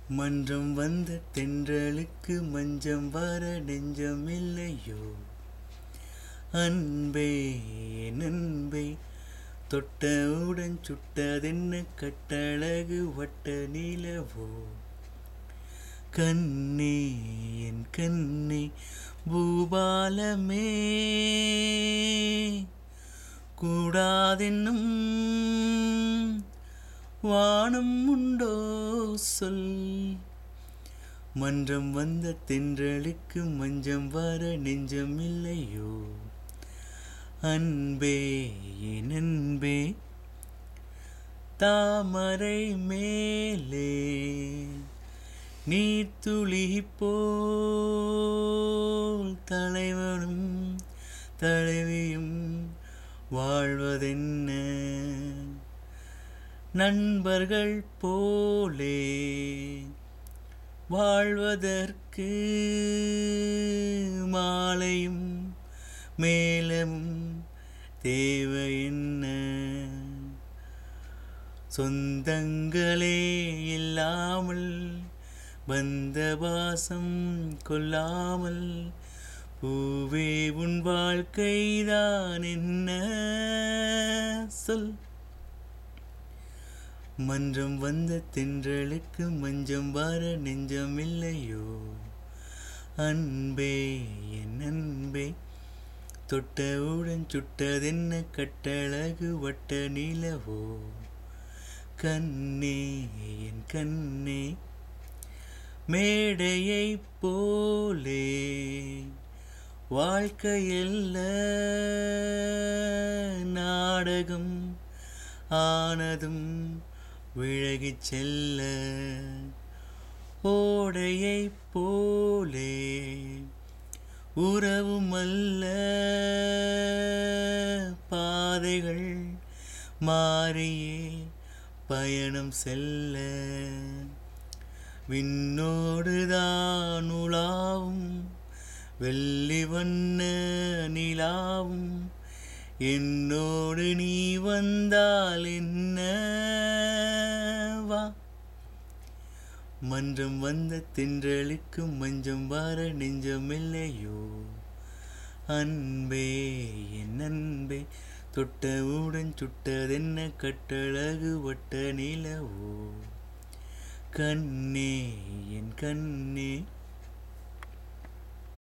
மன்றம் வந்த தென்றலுக்கு மஞ்சம் வர நெஞ்சம் இல்லையோ அன்பே என் அன்பே தொட்டவுடன் சுட்டதென்ன கட்டழகு வட்ட நிலவோ கண்ணே என் கண்ணே பூபாலமே கூடாதென்னும் வானம் உண்டோ சொல் மன்றம் வந்த தென்றலுக்கு மஞ்சம் வர நெஞ்சம் இல்லையோ அன்பே என் அன்பே தாமரை மேலே நீர்த்துளி போல் தலைவனும் தலைவியும் வாழ்வதென்ன நண்பர்கள் போலே வாழ்வதற்கு மாலையும் மேலமும் தேவை என்ன சொந்தங்களே இல்லாமல் வந்த பாசம் கொள்ளாமல் பூவே உன் வாழ்க்கைதான் என்ன சொல் மன்றம் வந்த தென்றலுக்கு மஞ்சம் வர நெஞ்சம் இல்லையோ அன்பே என் அன்பே தொட்டவுடன் சுட்டதென்ன கட்டழகு வட்ட நிலவோ கண்ணே என் கண்ணே மேடையை போலே வாழ்க்கையல்ல நாடகம் ஆனதும் விலகிச் செல்ல ஓடையை போலே உறவுமல்ல பாதைகள் மாறியே பயணம் செல்ல விண்ணோடுதான் உலாவும் வெள்ளி வண்ண நிலாவும் என்னோடு நீ வந்தால் என்ன வா மன்றம் வந்த தென்றலுக்கு மஞ்சம் வர நெஞ்சமில்லையோ அன்பே என் அன்பே தொட்டவுடன் சுட்டதென்ன கட்டழகு வட்ட நிலவோ கண்ணே என் கண்ணே